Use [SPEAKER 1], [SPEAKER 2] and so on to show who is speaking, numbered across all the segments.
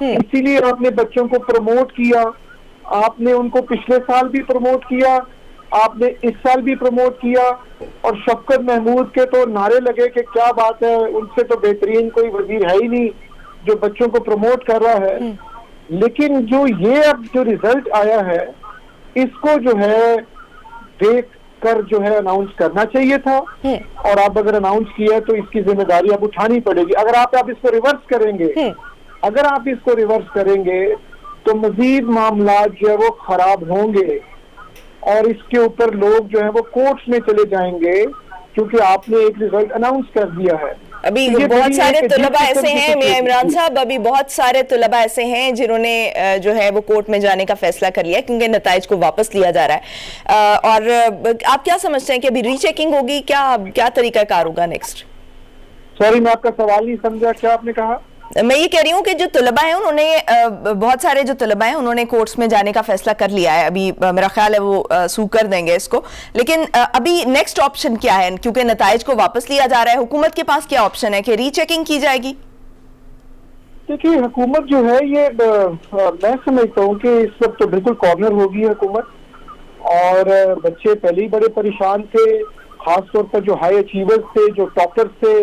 [SPEAKER 1] اسی لیے آپ نے بچوں کو پروموٹ کیا, آپ نے ان کو پچھلے سال بھی پروموٹ کیا, آپ نے اس سال بھی پروموٹ کیا, اور شفقت محمود کے تو نعرے لگے کہ کیا بات ہے, ان سے تو بہترین کوئی وزیر ہے ہی نہیں جو بچوں کو پروموٹ کر رہا ہے. لیکن جو یہ اب جو ریزلٹ آیا ہے اس کو جو ہے دیکھ کر جو ہے اناؤنس کرنا چاہیے تھا, اور آپ اگر اناؤنس کیا ہے تو اس کی ذمہ داری اب اٹھانی پڑے گی. اگر آپ اس کو ریورس کریں گے, اگر آپ اس کو ریورس کریں گے تو مزید معاملات جو ہے وہ خراب ہوں گے, اور اس کے اوپر لوگ جو ہیں وہ کورٹس میں چلے جائیں گے کیونکہ آپ نے ایک ریزلٹ اناؤنس کر دیا ہے.
[SPEAKER 2] ابھی بہت سارے طلباء ایسے ہیں میاں عمران صاحب, ابھی بہت سارے طلباء ایسے ہیں جنہوں نے جو ہے وہ کورٹ میں جانے کا فیصلہ کر لیا کیونکہ نتائج کو واپس لیا جا رہا ہے, اور آپ کیا سمجھتے ہیں کہ ابھی ری چیکنگ ہوگی, کیا طریقہ کار ہوگا نیکسٹ؟
[SPEAKER 1] سوری میں آپ کا سوال نہیں سمجھا, کیا آپ نے کہا؟
[SPEAKER 2] میں یہ کہہ رہی ہوں کہ جو طلباء ہیں انہوں نے بہت سارے جو طلباء ہیں انہوں نے کورٹس میں جانے کا فیصلہ کر لیا ہے, ابھی میرا خیال ہے وہ سو کر دیں گے اس کو, لیکن ابھی نیکسٹ آپشن کیا ہے کیونکہ نتائج کو واپس لیا جا رہا ہے, حکومت کے پاس کیا آپشن ہے کہ ری چیکنگ کی جائے گی؟
[SPEAKER 1] دیکھیے حکومت جو ہے یہ میں سمجھتا ہوں کہ اس وقت تو بالکل کارنر ہوگی حکومت, اور بچے پہلے ہی بڑے پریشان تھے, خاص طور پر جو ہائی اچیورز تھے, جو ٹاپرز تھے,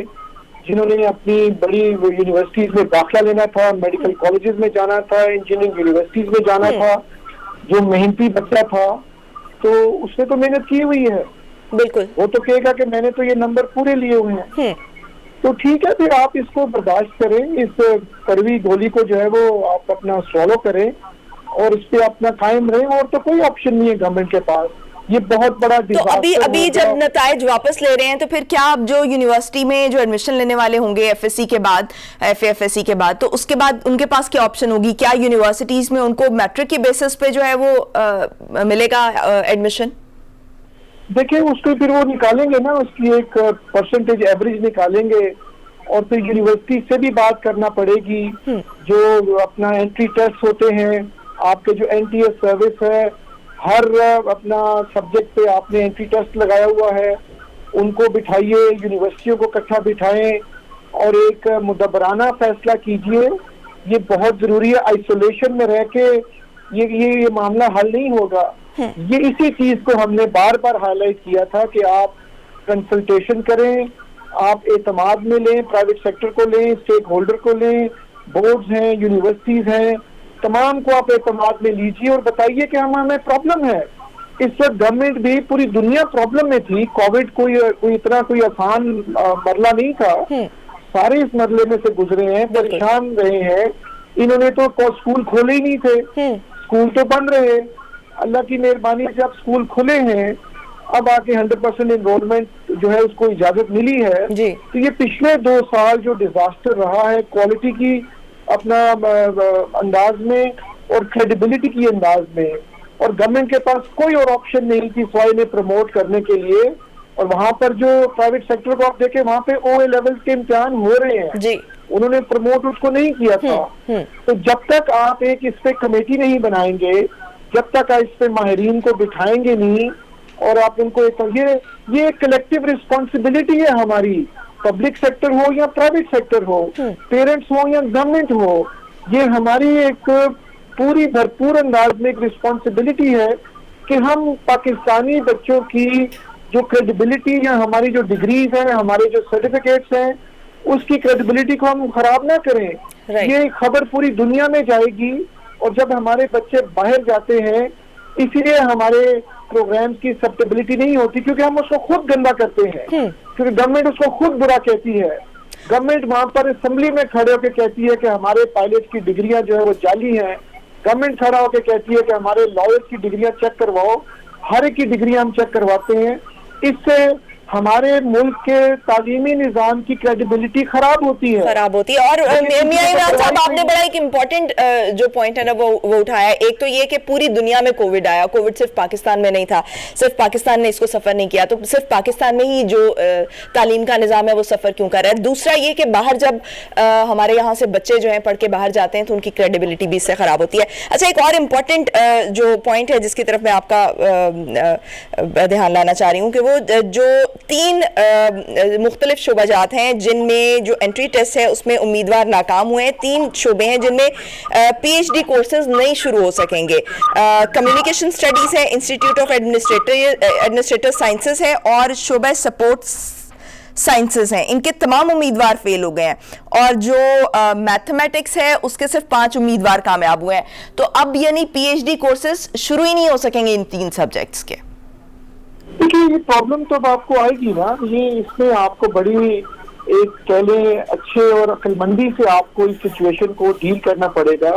[SPEAKER 1] جنہوں نے اپنی بڑی یونیورسٹیز میں داخلہ لینا تھا, میڈیکل کالجز میں جانا تھا, انجینئرنگ یونیورسٹیز میں جانا تھا, جو محنتی بچہ تھا تو اس نے تو محنت کی ہوئی ہے,
[SPEAKER 2] بالکل
[SPEAKER 1] وہ تو کہے گا کہ میں نے تو یہ نمبر پورے لیے ہوئے ہیں. تو ٹھیک ہے, پھر آپ اس کو برداشت کریں, اس کڑوی گولی کو جو ہے وہ آپ اپنا سوالو کریں اور اس پہ اپنا قائم رہیں, اور تو کوئی آپشن نہیں ہے گورنمنٹ کے پاس. یہ بہت بڑا
[SPEAKER 2] تو ابھی جب نتائج واپس لے رہے ہیں تو پھر کیا اب جو یونیورسٹی میں جو ایڈمیشن لینے والے ہوں گے ایف ایس سی کے بعد, ایف ایس سی کے بعد, تو اس کے بعد ان کے پاس کیا آپشن ہوگی؟ کیا یونیورسٹیز میں ان کو میٹرک کی بیسس پہ جو ہے وہ ملے گا ایڈمیشن؟
[SPEAKER 1] دیکھیں اس کو پھر وہ نکالیں گے نا, اس کی ایک پرسنٹیج ایوریج نکالیں گے, اور پھر یونیورسٹی سے بھی بات کرنا پڑے گی. جو اپنا انٹری ٹیسٹ ہوتے ہیں, آپ کے جو این ٹی ایس سروس ہے, ہر اپنا سبجیکٹ پہ آپ نے انٹری ٹیسٹ لگایا ہوا ہے, ان کو بٹھائیے, یونیورسٹیوں کو اکٹھا بٹھائیں اور ایک مدبرانہ فیصلہ کیجئے. یہ بہت ضروری ہے, آئسولیشن میں رہ کے یہ معاملہ حل نہیں ہوگا. یہ اسی چیز کو ہم نے بار بار ہائی لائٹ کیا تھا کہ آپ کنسلٹیشن کریں, آپ اعتماد میں لیں, پرائیویٹ سیکٹر کو لیں, اسٹیک ہولڈر کو لیں, بورڈز ہیں, یونیورسٹیز ہیں, تمام کو آپ اعتماد میں لیجیے اور بتائیے کہ ہمیں پرابلم ہے. اس وقت گورنمنٹ بھی پوری دنیا پرابلم میں تھی, کووڈ کوئی اتنا کوئی آسان مرلہ نہیں تھا, سارے اس مرلے میں سے گزرے ہیں, پریشان رہے ہیں. انہوں نے تو اسکول کھولے ہی نہیں تھے, اسکول تو بند رہے. اللہ کی مہربانی سے اب اسکول کھلے ہیں, اب آ کے 100% انرولمنٹ جو ہے اس کو اجازت ملی ہے. تو یہ پچھلے 2 سال جو ڈیزاسٹر رہا ہے کوالٹی کی اپنا انداز میں اور کریڈیبلٹی کی انداز میں, اور گورنمنٹ کے پاس کوئی اور آپشن نہیں تھی سوائے انہیں پروموٹ کرنے کے لیے. اور وہاں پر جو پرائیویٹ سیکٹر کو آپ دیکھیں وہاں پہ او اے لیول کے امتحان ہو رہے ہیں, انہوں نے پروموٹ اس کو نہیں کیا تھا. تو جب تک آپ ایک اس پہ کمیٹی نہیں بنائیں گے, جب تک اس پہ ماہرین کو بٹھائیں گے نہیں, اور آپ ان کو یہ کلیکٹیو رسپانسبلٹی ہے ہماری, پبلک سیکٹر ہو یا private sector who, parents who یا گورنمنٹ ہو, یہ ہماری ایک پوری بھرپور انداز میں ایک رسپانسبلٹی ہے کہ ہم پاکستانی بچوں کی جو کریڈیبلٹی یا ہماری جو ڈگریز ہیں, ہمارے جو سرٹیفکیٹس ہیں, اس کی کریڈیبلٹی کو ہم خراب نہ کریں. یہ خبر پوری دنیا میں جائے گی, اور جب ہمارے بچے باہر جاتے ہیں, اسی لیے ہمارے پروگرامز کی ایکسیپٹیبلٹی نہیں ہوتی کیونکہ ہم اس کو خود گندا کرتے ہیں, کیونکہ گورنمنٹ اس کو خود برا کہتی ہے. گورنمنٹ وہاں پر اسمبلی میں کھڑے ہو کے کہتی ہے کہ ہمارے پائلٹ کی ڈگریاں جو ہے وہ جعلی ہیں, گورنمنٹ کھڑا ہو کے کہتی ہے کہ ہمارے لائرز کی ڈگریاں چیک کرواؤ, ہر ایک کی ڈگریاں ہم چیک کرواتے ہیں. اس سے ہمارے ملک کے تعلیمی نظام کی کریڈیبلٹی خراب ہوتی ہے.
[SPEAKER 2] اور میاں عمران صاحب آپ نے بڑا ایک امپورٹنٹ جو پوائنٹ ہے نا وہ اٹھایا. ایک تو یہ کہ پوری دنیا میں کووڈ آیا, کووڈ صرف پاکستان میں نہیں تھا, صرف پاکستان نے اس کو سفر نہیں کیا, تو صرف پاکستان میں ہی جو تعلیم کا نظام ہے وہ سفر کیوں کر رہا ہے. دوسرا یہ کہ باہر جب ہمارے یہاں سے بچے جو ہیں پڑھ کے باہر جاتے ہیں تو ان کی کریڈیبلٹی بھی اس سے خراب ہوتی ہے. اچھا, ایک اور امپورٹنٹ جو پوائنٹ ہے جس کی طرف میں آپ کا دھیان لانا چاہ رہی ہوں کہ وہ جو تین مختلف شعبہ جات ہیں جن میں جو انٹری ٹیسٹ ہے اس میں امیدوار ناکام ہوئے ہیں. 3 شعبے ہیں جن میں پی ایچ ڈی کورسز نہیں شروع ہو سکیں گے. کمیونیکیشن اسٹڈیز ہے, انسٹیٹیوٹ آف ایڈمنسٹریٹر سائنسز ہے, اور شعبہ سپورٹ سائنسز ہیں. ان کے تمام امیدوار فیل ہو گئے ہیں, اور جو میتھمیٹکس ہے اس کے صرف 5 امیدوار کامیاب ہوئے ہیں. تو اب یعنی پی ایچ ڈی کورسز شروع ہی نہیں ہو سکیں گے ان 3 سبجیکٹس کے.
[SPEAKER 1] دیکھیے یہ پرابلم تو آپ کو آئے گی نا, یہ اس میں آپ کو بڑی ایک کہہ لیں اچھے اور عقل مندی سے آپ کو اس سچویشن کو ڈیل کرنا پڑے گا.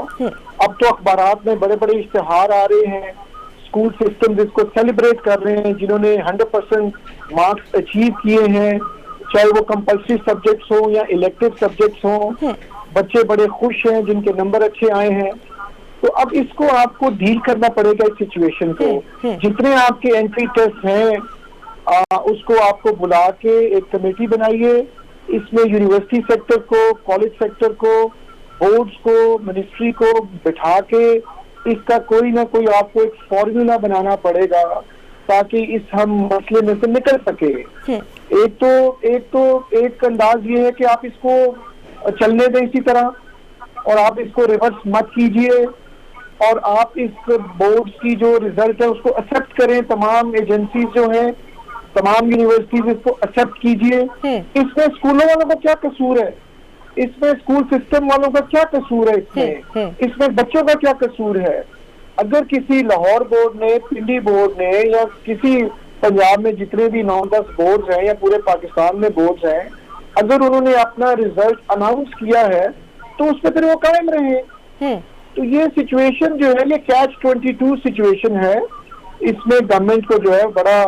[SPEAKER 1] اب تو اخبارات میں بڑے بڑے اشتہار آ رہے ہیں, اسکول سسٹم اس کو سیلیبریٹ کر رہے ہیں جنہوں نے 100% مارکس اچیو کیے ہیں, چاہے وہ کمپلسری سبجیکٹس ہوں یا الیکٹو سبجیکٹس ہوں. بچے بڑے خوش ہیں جن کے نمبر اچھے آئے ہیں. تو اب اس کو آپ کو ڈیل کرنا پڑے گا اس سچویشن کو. جتنے آپ کے انٹری ٹیسٹ ہیں اس کو آپ کو بلا کے ایک کمیٹی بنائیے. اس میں یونیورسٹی سیکٹر کو, کالج سیکٹر کو, بورڈز کو, منسٹری کو بٹھا کے اس کا کوئی نہ کوئی آپ کو ایک فارمولا بنانا پڑے گا تاکہ اس ہم مسئلے میں سے نکل سکے. ایک انداز یہ ہے کہ آپ اس کو چلنے دیں اسی طرح, اور آپ اس کو ریورس مت کیجئے, اور آپ اس بورڈز کی جو ریزلٹ ہے اس کو ایکسپٹ کریں. تمام ایجنسیز جو ہیں, تمام یونیورسٹیز اس کو ایکسپٹ کیجئے. اس میں اسکولوں والوں کا کیا قصور ہے, اس میں اسکول سسٹم والوں کا کیا قصور ہے, اس میں بچوں کا کیا قصور ہے. اگر کسی لاہور بورڈ نے, پنڈی بورڈ نے, یا کسی پنجاب میں جتنے بھی 9-10 بورڈز ہیں یا پورے پاکستان میں بورڈز ہیں, اگر انہوں نے اپنا ریزلٹ اناؤنس کیا ہے تو اس پہ پھر وہ قائم رہے. تو یہ سچویشن جو ہے یہ کیچ 22 سچویشن ہے. اس میں گورنمنٹ کو جو ہے بڑا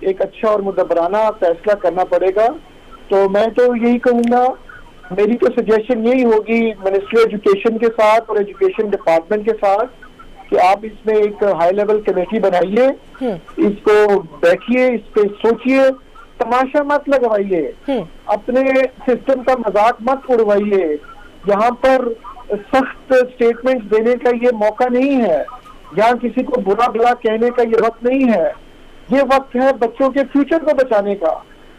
[SPEAKER 1] ایک اچھا اور مدبرانہ فیصلہ کرنا پڑے گا. تو میں تو یہی کہوں گا, میری تو سجیشن یہی ہوگی منسٹری ایجوکیشن کے ساتھ اور ایجوکیشن ڈپارٹمنٹ کے ساتھ کہ آپ اس میں ایک ہائی لیول کمیٹی بنائیے, اس کو بیٹھیے, اس پہ سوچئے, تماشا مت لگوائیے, اپنے سسٹم کا مذاق مت اڑوائیے. یہاں پر سخت سٹیٹمنٹس دینے کا یہ موقع نہیں ہے, یہاں کسی کو برا بھلا کہنے کا یہ وقت نہیں ہے. یہ وقت ہے بچوں کے فیوچر کو بچانے کا.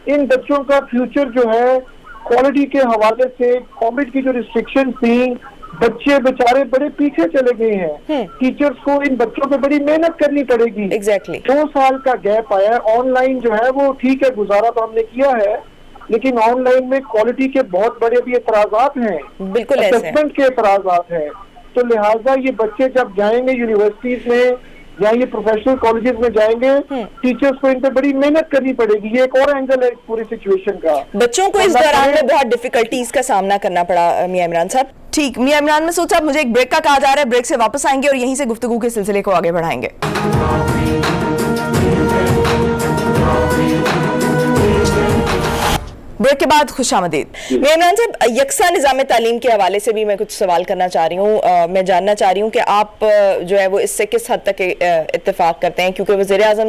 [SPEAKER 1] ان بچوں کا فیوچر جو ہے کوالٹی کے حوالے سے کووڈ کی جو ریسٹرکشن تھیں, بچے بیچارے بڑے پیچھے چلے گئے ہیں. ٹیچرز کو ان بچوں پہ بڑی محنت کرنی پڑے گی. 2 سال کا گیپ آیا ہے. آن لائن جو ہے وہ ٹھیک ہے, گزارا تو ہم نے کیا ہے, لیکن آن لائن میں کوالٹی کے بہت بڑے بھی اعتراضات ہیں, اسسمنٹ کے اعتراضات ہیں. تو لہٰذا یہ بچے جب جائیں گے یونیورسٹیز میں یا یہ پروفیشنل کالجز میں جائیں گے, ٹیچرز کو ان پہ بڑی محنت کرنی پڑے گی. یہ ایک اور اینگل ہے اس پوری سچویشن کا.
[SPEAKER 2] بچوں کو اس دوران میں بہت ڈیفیکلٹیز کا سامنا کرنا پڑا. میاں عمران صاحب, ٹھیک, میاں عمران مسعود صاحب, مجھے ایک بریک کا کہا جا رہا ہے, بریک سے واپس آئیں گے اور یہیں سے گفتگو کے سلسلے کو آگے بڑھائیں گے. بریک کے بعد خوش آمدید. میاں عمران صاحب, یکساں نظام تعلیم کے حوالے سے بھی میں کچھ سوال کرنا چاہ رہی ہوں. میں جاننا چاہ رہی ہوں کہ آپ جو ہے وہ اس سے کس حد تک اتفاق کرتے ہیں, کیونکہ وزیر اعظم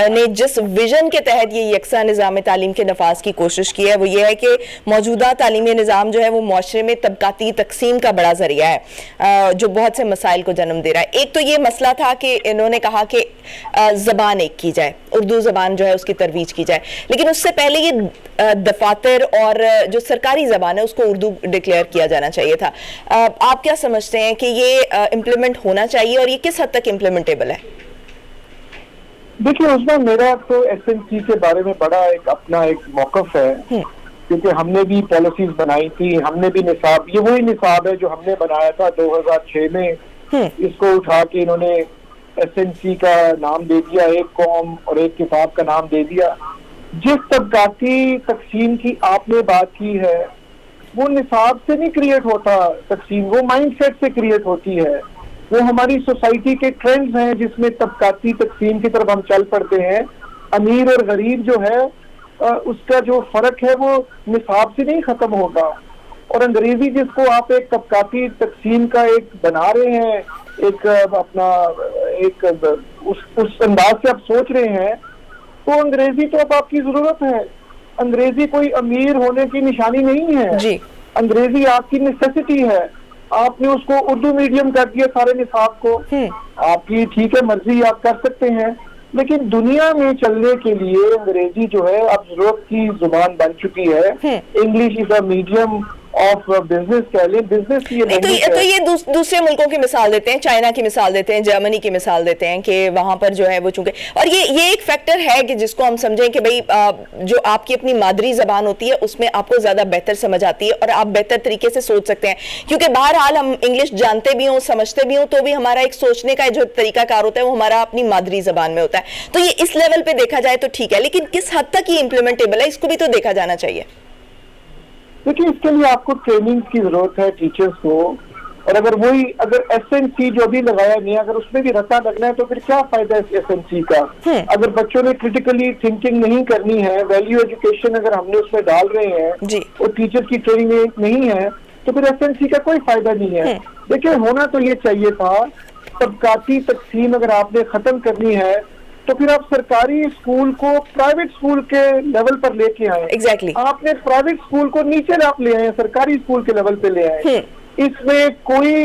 [SPEAKER 2] نے جس ویژن کے تحت یہ یکساں نظام تعلیم کے نفاذ کی کوشش کی ہے وہ یہ ہے کہ موجودہ تعلیمی نظام جو ہے وہ معاشرے میں طبقاتی تقسیم کا بڑا ذریعہ ہے جو بہت سے مسائل کو جنم دے رہا ہے. ایک تو یہ مسئلہ تھا کہ انہوں نے کہا کہ زبان ایک کی جائے, اردو زبان جو ہے اس کی ترویج کی جائے, لیکن اس سے پہلے یہ دفاتر اور جو سرکاری زبان ہے اس کو اردو ڈکلیئر کیا جانا چاہیے تھا. آپ کیا سمجھتے ہیں کہ یہ امپلیمنٹ ہونا چاہیے اور یہ کس حد تک امپلیمنٹیبل ہے؟
[SPEAKER 1] دیکھیے اس میں میرا تو ایس این سی کے بارے میں بڑا ایک اپنا ایک موقف ہے, کیونکہ ہم نے بھی پالیسیز بنائی تھی, ہم نے بھی نصاب, یہ وہی نصاب ہے جو ہم نے بنایا تھا 2006 میں. اس کو اٹھا کے انہوں نے ایس این سی کا نام دے دیا, ایک قوم اور ایک کتاب کا نام دے دیا. جس طبقاتی تقسیم کی آپ نے بات کی ہے وہ نصاب سے نہیں کریٹ ہوتا تقسیم, وہ مائنڈ سیٹ سے کریٹ ہوتی ہے. وہ ہماری سوسائٹی کے ٹرینڈز ہیں جس میں طبقاتی تقسیم کی طرف ہم چل پڑتے ہیں. امیر اور غریب جو ہے اس کا جو فرق ہے وہ نصاب سے نہیں ختم ہوگا. اور انگریزی جس کو آپ ایک طبقاتی تقسیم کا ایک بنا رہے ہیں, ایک اپنا ایک اس انداز سے آپ سوچ رہے ہیں, تو انگریزی تو اب آپ کی ضرورت ہے. انگریزی کوئی امیر ہونے کی نشانی نہیں ہے, انگریزی آپ کی نیسیسٹی ہے. آپ نے اس کو اردو میڈیم کر دیا سارے نصاب کو, آپ کی ٹھیک ہے مرضی, آپ کر سکتے ہیں, لیکن دنیا میں چلنے کے لیے انگریزی جو ہے اب ضرورت کی زبان بن چکی ہے. English is a medium of business کہہ لیں, بزنس کی
[SPEAKER 2] نہیں تو یہ دوسرے ملکوں کی مثال دیتے ہیں, چائنا کی مثال دیتے ہیں, جرمنی کی مثال دیتے ہیں کہ وہاں پر جو ہے وہ چونکہ, اور یہ ایک فیکٹر ہے کہ جس کو ہم سمجھیں کہ بھئی جو آپ کی اپنی مادری زبان ہوتی ہے اس میں آپ کو زیادہ بہتر سمجھ آتی ہے اور آپ بہتر طریقے سے سوچ سکتے ہیں, کیونکہ بہرحال ہم انگلش جانتے بھی ہوں سمجھتے بھی ہوں تو بھی ہمارا ایک سوچنے کا جو طریقہ کار ہوتا ہے وہ ہمارا اپنی مادری زبان میں ہوتا ہے. تو یہ اس لیول پہ دیکھا جائے تو ٹھیک ہے, لیکن کس حد تک یہ امپلیمنٹیبل ہے اس کو بھی تو دیکھا جانا چاہیے.
[SPEAKER 1] دیکھیں اس کے لیے آپ کو ٹریننگ کی ضرورت ہے ٹیچرز کو, اور اگر ایس این سی جو ابھی لگایا نہیں ہے اگر اس میں بھی رتا لگنا ہے تو پھر کیا فائدہ ہے ایس این سی کا. اگر بچوں نے کریٹیکلی تھنکنگ نہیں کرنی ہے, ویلیو ایجوکیشن اگر ہم نے اس میں ڈال رہے ہیں اور ٹیچر کی ٹریننگ نہیں ہے تو پھر ایس این سی کا کوئی فائدہ نہیں ہے. دیکھیں ہونا تو یہ چاہیے تھا, طبقاتی تقسیم اگر آپ نے ختم کرنی ہے تو پھر آپ سرکاری اسکول کو پرائیویٹ اسکول کے لیول پر لے کے آئیں. آپ نے پرائیویٹ اسکول کو نیچے آپ لے آئیں, سرکاری اسکول کے لیول پہ لے آئیں. اس میں کوئی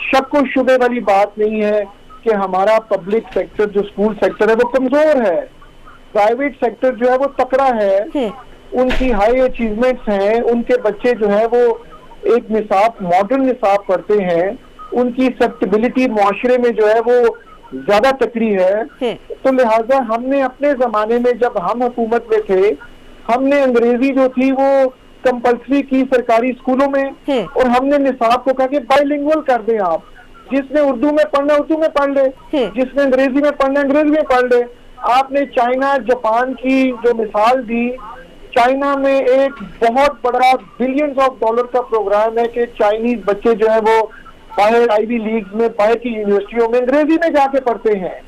[SPEAKER 1] شک و شبے والی بات نہیں ہے کہ ہمارا پبلک سیکٹر جو اسکول سیکٹر ہے وہ کمزور ہے, پرائیویٹ سیکٹر جو ہے وہ تکڑا ہے, ان کی ہائی اچیومنٹس ہیں, ان کے بچے جو ہیں وہ ایک نصاب ماڈرن نصاب پڑھتے ہیں, ان کی ایکسیپٹیبلٹی معاشرے میں جو ہے وہ زیادہ تکڑی ہے. تو لہٰذا ہم نے اپنے زمانے میں جب ہم حکومت میں تھے ہم نے انگریزی جو تھی وہ کمپلسری کی سرکاری اسکولوں میں, اور ہم نے نصاب کو کہا کہ بائی لنگول کر دیں, آپ جس نے اردو میں پڑھنا اردو میں پڑھ لے, جس نے انگریزی میں پڑھنا انگریزی میں پڑھ لے. آپ نے چائنا جاپان کی جو مثال دی, چائنا میں ایک بہت بڑا بلینز آف ڈالر کا پروگرام ہے کہ چائنیز بچے جو ہے وہ باہر آئی وی لیگز میں باہر کی یونیورسٹیوں میں انگریزی میں جا کے پڑھتے ہیں.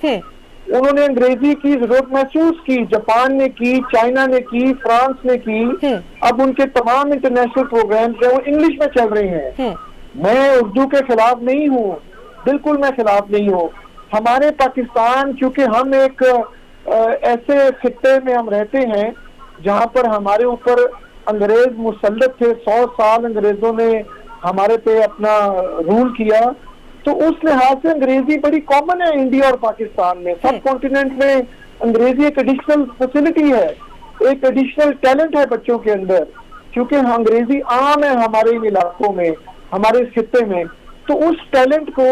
[SPEAKER 1] انہوں نے انگریزی کی ضرورت محسوس کی, جاپان نے کی, چائنا نے کی, فرانس نے کی. اب ان کے تمام انٹرنیشنل پروگرامز جو ہیں وہ انگلش میں چل رہے ہیں. میں اردو کے خلاف نہیں ہوں, بالکل میں خلاف نہیں ہوں. ہمارے پاکستان چونکہ ہم ایک ایسے خطے میں ہم رہتے ہیں جہاں پر ہمارے اوپر انگریز مسلط تھے, 100 سال انگریزوں نے ہمارے پہ اپنا رول کیا, تو اس لحاظ سے انگریزی بڑی کامن ہے انڈیا اور پاکستان میں. سب کانٹیننٹ میں انگریزی ایک ایڈیشنل فیسلٹی ہے, ایک ایڈیشنل ٹیلنٹ ہے بچوں کے اندر, کیونکہ انگریزی عام ہے ہمارے علاقوں میں, ہمارے اس خطے میں. تو اس ٹیلنٹ کو,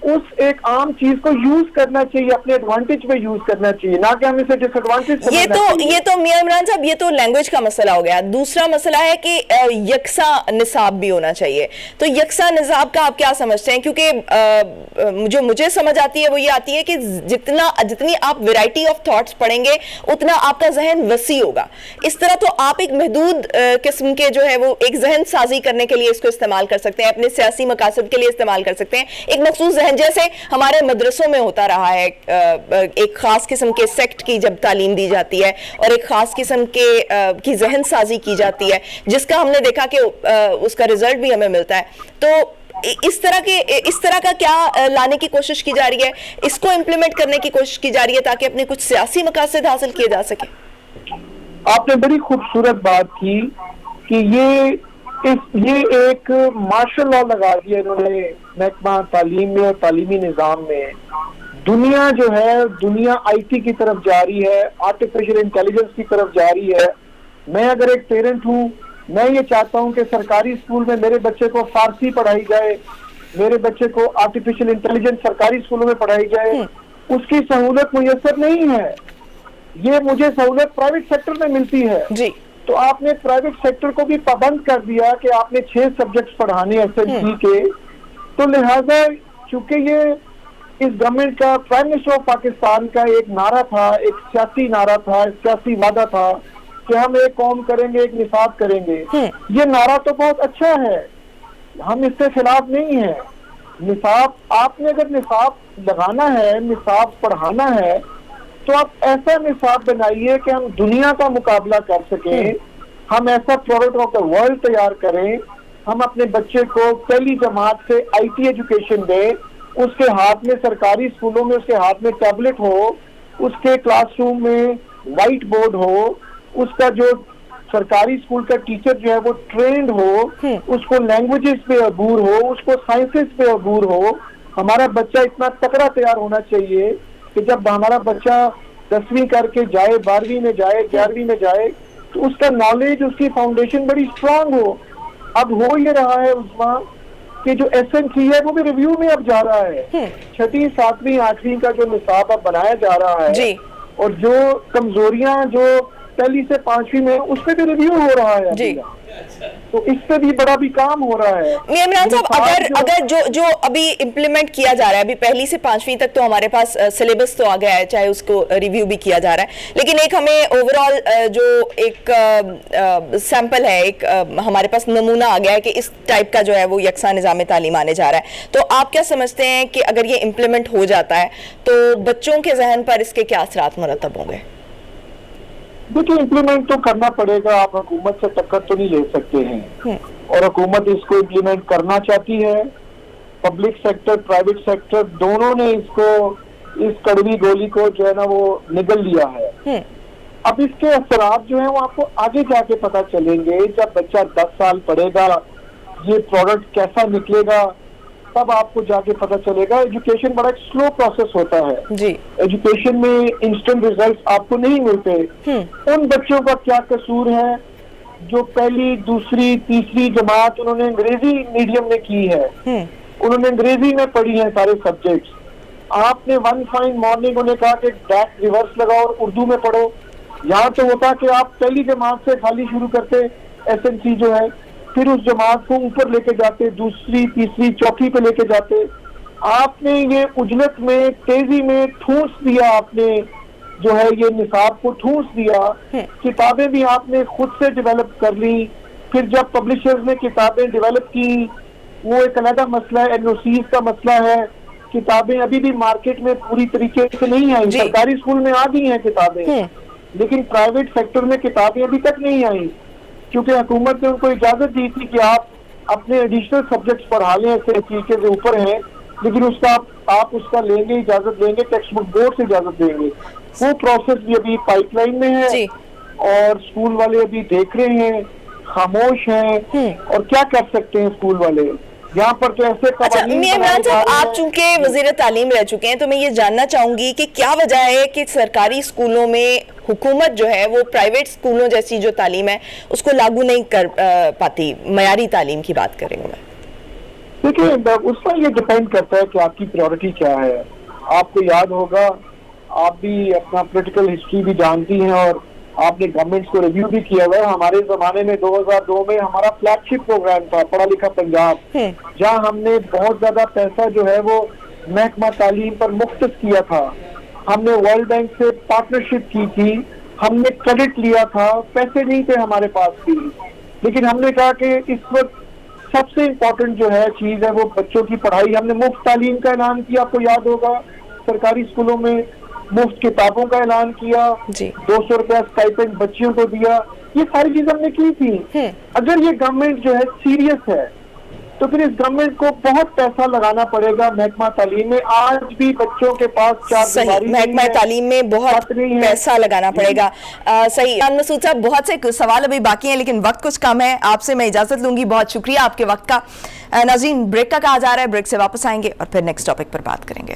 [SPEAKER 1] اس ایک عام چیز کو یوز کرنا چاہیے, اپنے ایڈوانٹیج میں یوز کرنا چاہیے, نہ کہ ہم اسے ڈس ایڈوانٹیج سمجھنا چاہیے.
[SPEAKER 2] یہ تو میاں عمران صاحب یہ تو لینگویج کا مسئلہ ہو گیا. دوسرا مسئلہ ہے کہ یکساں نصاب بھی ہونا چاہیے. تو یکساں نصاب کا آپ کیا سمجھتے ہیں؟ کیونکہ جو مجھے سمجھ آتی ہے وہ یہ آتی ہے کہ جتنی آپ ویرائٹی آف تھاٹس پڑھیں گے اتنا آپ کا ذہن وسیع ہوگا. اس طرح تو آپ ایک محدود قسم کے جو ہے وہ ایک ذہن سازی کرنے کے لیے اس کو استعمال کر سکتے ہیں, اپنے سیاسی مقاصد کے لیے استعمال کر سکتے ہیں. ایک مخصوص ذہن جیسے ہمارے مدرسوں میں ہوتا رہا ہے, ایک خاص قسم کے سیکٹ کی جب تعلیم دی جاتی ہے اور ایک خاص قسم کی ذہن سازی کی جاتی ہے جس کا ہم نے دیکھا کہ اس کا رزلٹ بھی ہمیں ملتا ہے. تو اس طرح کا کیا لانے کی کوشش کی جا رہی ہے, اس کو امپلیمنٹ کرنے کی کوشش کی جا رہی ہے تاکہ اپنے کچھ سیاسی مقاصد حاصل کیے جا سکے؟
[SPEAKER 1] آپ نے بڑی خوبصورت بات کی کہ یہ ایک مارشل لا لگا دیا انہوں نے محکمہ تعلیم میں اور تعلیمی نظام میں. دنیا جو ہے دنیا آئی ٹی کی طرف جا رہی ہے, آرٹیفیشل انٹیلیجنس کی طرف جا رہی ہے. میں اگر ایک پیرنٹ ہوں, میں یہ چاہتا ہوں کہ سرکاری اسکول میں میرے بچے کو فارسی پڑھائی جائے, میرے بچے کو آرٹیفیشل انٹیلیجنس سرکاری اسکولوں میں پڑھائی جائے. اس کی سہولت میسر نہیں ہے, یہ مجھے سہولت پرائیویٹ سیکٹر میں ملتی ہے. تو آپ نے پرائیویٹ سیکٹر کو بھی پابند کر دیا کہ آپ نے 6 سبجیکٹس پڑھانے ایس این سی کے. تو لہٰذا چونکہ یہ اس گورنمنٹ کا پرائم منسٹر آف پاکستان کا ایک نعرہ تھا, ایک سیاسی نعرہ تھا, ایک سیاسی وعدہ تھا کہ ہم ایک قوم کریں گے, ایک نصاب کریں گے. یہ نعرہ تو بہت اچھا ہے, ہم اس سے خلاف نہیں ہیں. نصاب آپ نے اگر نصاب لگانا ہے, نصاب پڑھانا ہے, تو آپ ایسا نصاب بنائیے کہ ہم دنیا کا مقابلہ کر سکیں, ہم ایسا پروڈکٹ آف دا ورلڈ تیار کریں. ہم اپنے بچے کو پہلی جماعت سے آئی ٹی ایجوکیشن دیں, اس کے ہاتھ میں سرکاری اسکولوں میں اس کے ہاتھ میں ٹیبلٹ ہو, اس کے کلاس روم میں وائٹ بورڈ ہو, اس کا جو سرکاری اسکول کا ٹیچر جو ہے وہ ٹرینڈ ہو, اس کو لینگویجز پہ عبور ہو, اس کو سائنسز پہ عبور ہو. ہمارا بچہ اتنا تکڑا تیار ہونا چاہیے کہ جب ہمارا بچہ 10ویں کر کے جائے، 12ویں میں جائے، 11ویں میں جائے تو اس کا نالج، اس کی فاؤنڈیشن بڑی اسٹرانگ ہو. اب ہو یہ رہا ہے عثما کہ جو SNC ہے وہ بھی ریویو میں اب جا رہا ہے. 6ٹھی 7ویں 8ویں کا جو نصاب اب بنایا جا رہا ہے
[SPEAKER 2] جی
[SPEAKER 1] اور جو کمزوریاں جو پہلی سے 5ویں میں اس پہ بھی ریویو ہو رہا ہے
[SPEAKER 2] جی.
[SPEAKER 1] تو اس پہ بھی بڑا بھی کام ہو رہا ہے.
[SPEAKER 2] میاں عمران صاحب اگر جو ابھی امپلیمنٹ کیا جا رہا ہے، ابھی پہلی سے 5ویں تک تو ہمارے پاس سلیبس تو آ گیا ہے، چاہے اس کو ریویو بھی کیا جا رہا ہے، لیکن ایک ہمیں اوور آل جو ایک سیمپل ہے، ایک ہمارے پاس نمونہ آ گیا ہے کہ اس ٹائپ کا جو ہے وہ یکساں نظام تعلیم آنے جا رہا ہے. تو آپ کیا سمجھتے ہیں کہ اگر یہ امپلیمنٹ ہو جاتا ہے تو بچوں کے ذہن پر اس کے کیا اثرات مرتب ہوں گے؟
[SPEAKER 1] دیکھیں امپلیمنٹ تو کرنا پڑے گا، آپ حکومت سے ٹکر تو نہیں لے سکتے ہیں، اور حکومت اس کو امپلیمنٹ کرنا چاہتی ہے. پبلک سیکٹر، پرائیویٹ سیکٹر دونوں نے اس کڑوی گولی کو جو ہے نا وہ نگل لیا ہے. اب اس کے اثرات جو ہیں وہ آپ کو آگے جا کے پتہ چلیں گے. جب بچہ 10 سال پڑھے گا، یہ پروڈکٹ کیسا نکلے گا، تب آپ کو جا کے پتہ چلے گا. ایجوکیشن بڑا ایک سلو پروسیس ہوتا ہے
[SPEAKER 2] جی.
[SPEAKER 1] ایجوکیشن میں انسٹنٹ ریزلٹس آپ کو نہیں ملتے. ان بچوں کا کیا قصور ہے جو پہلی، دوسری، تیسری جماعت انہوں نے انگریزی میڈیم میں کی ہے، انہوں نے انگریزی میں پڑھی ہیں سارے سبجیکٹس. آپ نے ون فائن مارننگ انہیں کہا کہ ڈیک ریورس لگاؤ اور اردو میں پڑھو. یہاں تو ہوتا کہ آپ پہلی جماعت سے خالی شروع کرتے SNC جو ہے، پھر اس جماعت کو اوپر لے کے جاتے، دوسری، تیسری، چوتھی پہ لے کے جاتے. آپ نے یہ عجلت میں، تیزی میں ٹھونس دیا، آپ نے جو ہے یہ نصاب کو ٹھونس دیا. کتابیں بھی آپ نے خود سے ڈیولپ کر لی. پھر جب پبلشرز نے کتابیں ڈیولپ کی، وہ ایک علیحدہ مسئلہ ہے، NOCs کا مسئلہ ہے. کتابیں ابھی بھی مارکیٹ میں پوری طریقے سے نہیں آئیں. سرکاری اسکول میں آ گئی ہیں کتابیں، لیکن پرائیویٹ سیکٹر میں کتابیں ابھی تک نہیں آئیں، کیونکہ حکومت نے ان کو اجازت دی تھی کہ آپ اپنے ایڈیشنل سبجیکٹس پڑھا لیں، ایسے طریقے سے اوپر ہیں، لیکن اس کا آپ اس کا لیں گے، اجازت لیں گے، ٹیکسٹ بک بورڈ سے اجازت لیں گے. وہ پروسیس بھی ابھی پائپ لائن میں ہے، اور اسکول والے ابھی دیکھ رہے ہیں، خاموش ہیں. اور کیا کر سکتے ہیں اسکول والے یہاں پر تو ایسے قوانین.
[SPEAKER 2] میاں عمران صاحب، آپ چونکہ وزیر تعلیم رہ چکے ہیں تو میں یہ جاننا چاہوں گی کہ کیا وجہ ہے کہ سرکاری اسکولوں میں حکومت جو ہے وہ پرائیویٹ اسکولوں جیسی جو تعلیم ہے اس کو لاگو نہیں کر پاتی؟ معیاری تعلیم کی بات کریں گے. میں
[SPEAKER 1] دیکھیں اس پر یہ ڈیپینڈ کرتا ہے کہ آپ کی پریورٹی کیا ہے. آپ کو یاد ہوگا، آپ بھی اپنا پولیٹیکل ہسٹری بھی جانتی ہیں اور آپ نے گورنمنٹس کو ریویو بھی کیا ہوا ہے. ہمارے زمانے میں 2002 میں ہمارا فلیگ شپ پروگرام تھا پڑھا لکھا پنجاب، جہاں ہم نے بہت زیادہ پیسہ جو ہے وہ محکمہ تعلیم پر مختص کیا تھا. ہم نے ورلڈ بینک سے پارٹنرشپ کی تھی، ہم نے کریڈٹ لیا تھا، پیسے نہیں تھے ہمارے پاس بھی، لیکن ہم نے کہا کہ اس وقت سب سے امپورٹنٹ جو ہے چیز ہے وہ بچوں کی پڑھائی. ہم نے مفت تعلیم کا اعلان کیا، آپ کو یاد ہوگا، سرکاری اسکولوں میں مفت کتابوں کا اعلان کیا، 200 روپیہ اسٹائپنڈ بچیوں کو دیا. یہ ساری چیز ہم نے کی تھی. اگر یہ گورنمنٹ جو ہے سیریس ہے تو پھر اس گورنمنٹ کو بہت پیسہ لگانا پڑے گا محکمہ تعلیم میں. آج بھی بچوں کے پاس
[SPEAKER 2] صحیح، محکمہ تعلیم میں بہت پیسہ لگانا پڑے گا. صحیح. مسعود صاحب، بہت سے سوال ابھی باقی ہیں لیکن وقت کچھ کم ہے، آپ سے میں اجازت لوں گی. بہت شکریہ آپ کے وقت کا. ناظرین، بریک کا کہا جا رہا ہے، بریک سے واپس آئیں گے اور پھر نیکسٹ ٹاپک پر بات کریں گے.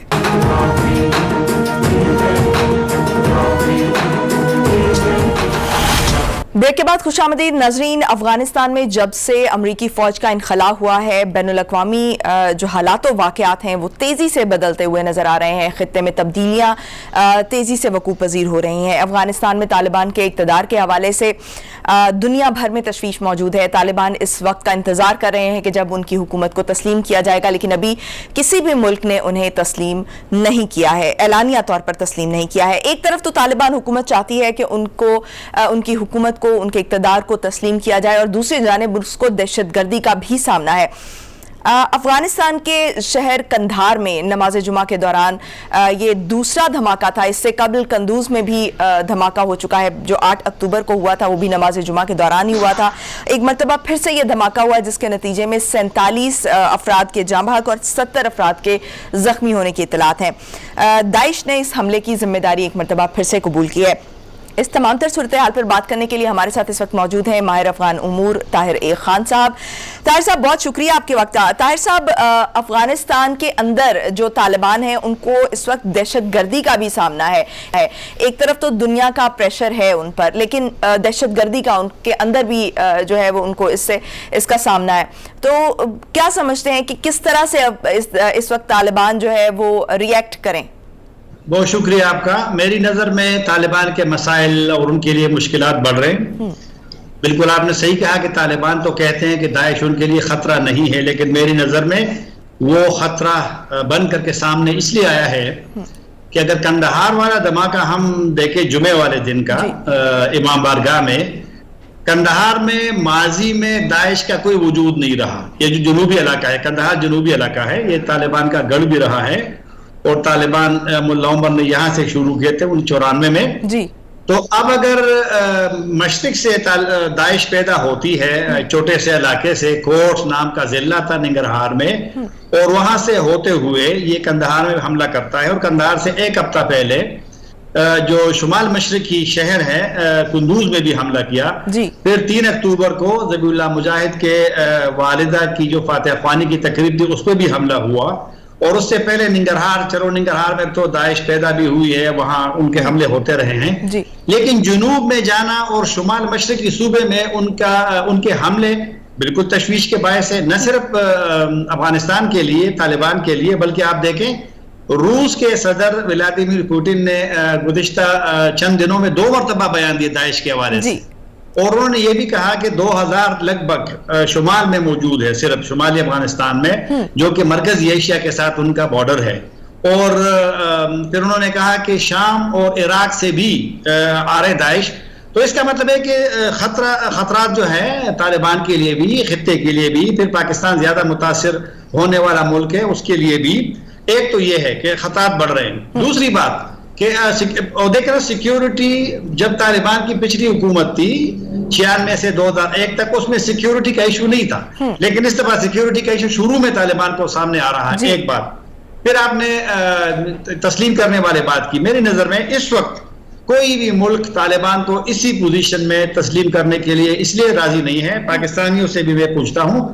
[SPEAKER 2] بریک کے بعد خوش آمدید ناظرین. افغانستان میں جب سے امریکی فوج کا انخلا ہوا ہے، بین الاقوامی جو حالات و واقعات ہیں وہ تیزی سے بدلتے ہوئے نظر آ رہے ہیں. خطے میں تبدیلیاں تیزی سے وقوع پذیر ہو رہی ہیں. افغانستان میں طالبان کے اقتدار کے حوالے سے دنیا بھر میں تشویش موجود ہے. طالبان اس وقت کا انتظار کر رہے ہیں کہ جب ان کی حکومت کو تسلیم کیا جائے گا، لیکن ابھی کسی بھی ملک نے انہیں تسلیم نہیں کیا ہے، اعلانیہ طور پر تسلیم نہیں کیا ہے. ایک طرف تو طالبان حکومت چاہتی ہے کہ ان کی حکومت کو، ان کے اقتدار کو تسلیم کیا جائے، اور دوسری جانب اس کو دہشت گردی کا بھی سامنا ہے. افغانستان کے شہر کندھار میں نماز جمعہ کے دوران یہ دوسرا دھماکہ تھا. اس سے قبل قندوز میں بھی دھماکہ ہو چکا ہے، جو 8 اکتوبر کو ہوا تھا، وہ بھی نماز جمعہ کے دوران ہی ہوا تھا. ایک مرتبہ پھر سے یہ دھماکہ ہوا جس کے نتیجے میں 47 افراد کے جاں بحق اور 70 افراد کے زخمی ہونے کی اطلاعات ہیں. داعش نے اس حملے کی ذمہ داری ایک مرتبہ پھر سے قبول کی ہے. اس تمام تر صورتحال پر بات کرنے کے لیے ہمارے ساتھ اس وقت موجود ہیں ماہر افغان امور طاہر اے خان صاحب. طاہر صاحب بہت شکریہ آپ کے وقت. طاہر صاحب افغانستان کے اندر جو طالبان ہیں ان کو اس وقت دہشت گردی کا بھی سامنا ہے. ایک طرف تو دنیا کا پریشر ہے ان پر لیکن دہشت گردی کا ان کے اندر بھی جو ہے وہ ان کو اس کا سامنا ہے. تو کیا سمجھتے ہیں کہ کس طرح سے اس وقت طالبان جو ہے وہ ریئیکٹ کریں؟
[SPEAKER 3] بہت شکریہ آپ کا. میری نظر میں طالبان کے مسائل اور ان کے لیے مشکلات بڑھ رہے ہیں. بالکل آپ نے صحیح کہا کہ طالبان تو کہتے ہیں کہ داعش ان کے لیے خطرہ نہیں ہے، لیکن میری نظر میں وہ خطرہ بن کر کے سامنے اس لیے آیا ہے کہ اگر کندہار والا دھماکہ ہم دیکھیں جمعے والے دن کا امام بارگاہ میں، کندہار میں ماضی میں داعش کا کوئی وجود نہیں رہا. یہ جو جنوبی علاقہ ہے، کندہار جنوبی علاقہ ہے، یہ طالبان کا گڑھ بھی رہا ہے اور طالبان ملا عمر نے یہاں سے شروع کیے تھے 94 میں جی. تو اب اگر مشرق سے داعش پیدا ہوتی ہے، چھوٹے سے علاقے سے، کوٹ نام کا ضلع تھا ننگرہار میں، اور وہاں سے ہوتے ہوئے یہ کندہار میں حملہ کرتا ہے، اور کندہار سے ایک ہفتہ پہلے جو شمال مشرقی شہر ہے کندوز میں بھی حملہ کیا جی. پھر 3 اکتوبر کو ذبیح اللہ مجاہد کے والدہ کی جو فاتح خوانی کی تقریب تھی اس پہ بھی حملہ ہوا، اور اس سے پہلے ننگرہار میں تو داعش پیدا بھی ہوئی ہے، وہاں ان کے حملے ہوتے رہے ہیں جی. لیکن جنوب میں جانا اور شمال مشرقی صوبے میں ان کے حملے بالکل تشویش کے باعث ہے، نہ صرف افغانستان کے لیے، طالبان کے لیے، بلکہ آپ دیکھیں روس کے صدر ولادیمیر پوٹن نے گزشتہ چند دنوں میں 2 مرتبہ بیان دیے داعش کے حوالے سے، اور انہوں نے یہ بھی کہا کہ 2000 لگ بھگ شمال میں موجود ہے، صرف شمالی افغانستان میں، جو کہ مرکزی ایشیا کے ساتھ ان کا بارڈر ہے. اور پھر انہوں نے کہا کہ شام اور عراق سے بھی آ رہے داعش. تو اس کا مطلب ہے کہ خطرات جو ہے طالبان کے لیے بھی، خطے کے لیے بھی، پھر پاکستان زیادہ متاثر ہونے والا ملک ہے اس کے لیے بھی. ایک تو یہ ہے کہ خطرات بڑھ رہے ہیں. دوسری بات کہ دیکھ رہے سیکیورٹی، جب طالبان کی پچھلی حکومت تھی 96 سے 2001 تک، اس میں سیکیورٹی کا ایشو نہیں تھا، لیکن اس دفعہ سیکیورٹی کا ایشو شروع میں طالبان کو سامنے آ رہا ہے. ایک بات. پھر آپ نے تسلیم کرنے والے بات کی. میری نظر میں اس وقت کوئی بھی ملک طالبان کو اسی پوزیشن میں تسلیم کرنے کے لیے اس لیے راضی نہیں ہے. پاکستانیوں سے بھی میں پوچھتا ہوں،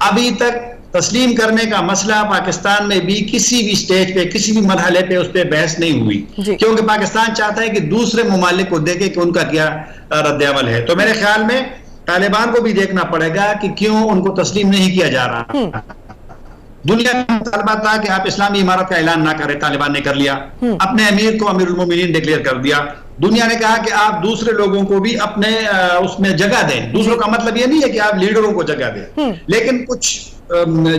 [SPEAKER 3] ابھی تک تسلیم کرنے کا مسئلہ پاکستان میں بھی کسی بھی سٹیج پہ، کسی بھی مرحلے پہ اس پہ بحث نہیں ہوئی، کیونکہ پاکستان چاہتا ہے کہ دوسرے ممالک کو دیکھے کہ ان کا کیا رد عمل ہے. تو میرے خیال میں طالبان کو بھی دیکھنا پڑے گا کہ کیوں ان کو تسلیم نہیں کیا جا رہا. دنیا کا مطالبہ تھا کہ آپ اسلامی امارت کا اعلان نہ کریں، طالبان نے کر لیا. اپنے امیر کو امیر المومنین ڈکلیئر کر دیا. دنیا نے کہا کہ آپ دوسرے لوگوں کو بھی اپنے اس میں جگہ دیں. دوسروں کا مطلب یہ نہیں ہے کہ آپ لیڈروں کو جگہ دیں، لیکن کچھ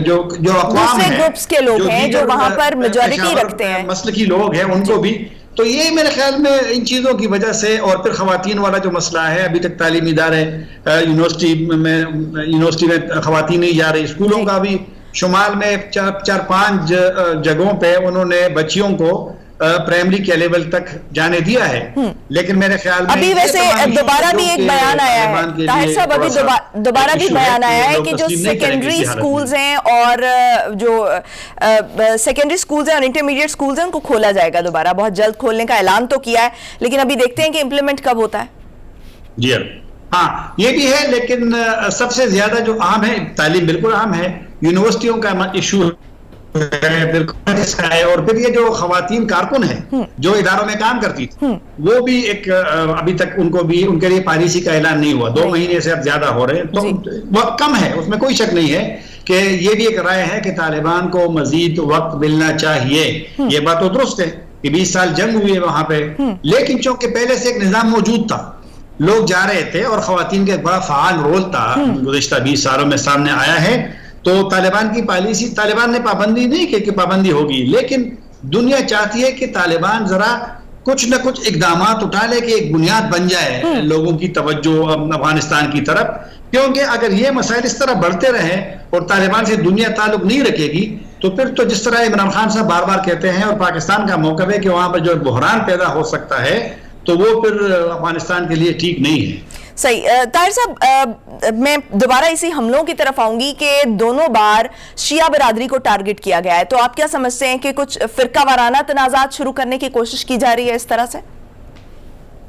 [SPEAKER 3] جو اقوام ہیں،
[SPEAKER 2] گروپس کے لوگ ہیں جو وہاں پر میجورٹی رکھتے ہیں،
[SPEAKER 3] مسلکی لوگ ہیں، ان کو بھی. تو یہ میرے خیال میں ان چیزوں کی وجہ سے، اور پھر خواتین والا جو مسئلہ ہے، ابھی تک تعلیمی ادارے یونیورسٹی میں خواتین نہیں جا رہی. اسکولوں کا بھی شمال میں 4-5 جگہوں پہ انہوں نے بچیوں کو پرائمری کے لیول تک جانے دیا ہے. لیکن میرے خیال میں
[SPEAKER 2] ابھی ویسے دوبارہ بھی ایک بیان آیا ہے طاہر صاحب، ابھی دوبارہ بھی بیان آیا ہے کہ جو سیکنڈری سکولز ہیں اور جو سیکنڈری سکولز ہیں اور انٹرمیڈیٹ سکولز ہیں ان کو کھولا جائے گا دوبارہ، بہت جلد کھولنے کا اعلان تو کیا ہے، لیکن ابھی دیکھتے ہیں کہ امپلیمنٹ کب ہوتا ہے. جی
[SPEAKER 3] ہاں یہ بھی ہے، لیکن سب سے زیادہ جو اہم ہے، تعلیم بالکل اہم ہے، یونیورسٹیوں کا ایشو ہے، اور پھر یہ جو خواتین کارکن ہیں جو اداروں میں کام کرتی تھی، وہ بھی ایک ابھی تک ان کو بھی ان کے لیے پالیسی کا اعلان نہیں ہوا. 2 مہینے سے اب زیادہ ہو رہے ہیں، تو وقت کم ہے، اس میں کوئی شک نہیں ہے کہ یہ بھی ایک رائے ہے کہ طالبان کو مزید وقت ملنا چاہیے. یہ بات تو درست ہے کہ 20 سال جنگ ہوئی ہے وہاں پہ، لیکن چونکہ پہلے سے ایک نظام موجود تھا، لوگ جا رہے تھے، اور خواتین کا ایک بڑا فعال رول تھا گزشتہ 20 سالوں میں سامنے آیا ہے. تو طالبان کی پالیسی، طالبان نے پابندی نہیں کی کہ پابندی ہوگی، لیکن دنیا چاہتی ہے کہ طالبان ذرا کچھ نہ کچھ اقدامات اٹھا لے کہ ایک بنیاد بن جائے لوگوں کی توجہ افغانستان کی طرف. کیونکہ اگر یہ مسائل اس طرح بڑھتے رہے اور طالبان سے دنیا تعلق نہیں رکھے گی، تو پھر تو جس طرح عمران خان صاحب بار بار کہتے ہیں، اور پاکستان کا موقف ہے کہ وہاں پر جو بحران پیدا ہو سکتا ہے، تو وہ پھر افغانستان کے لیے ٹھیک نہیں ہے.
[SPEAKER 2] صحیح. طاہر صاحب میں دوبارہ اسی حملوں کی طرف آؤں گی کہ دونوں بار شیعہ برادری کو ٹارگٹ کیا گیا ہے، تو آپ کیا سمجھتے ہیں کہ کچھ فرقہ وارانہ تنازعات شروع کرنے کی کوشش کی جا رہی ہے اس طرح سے؟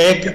[SPEAKER 3] 1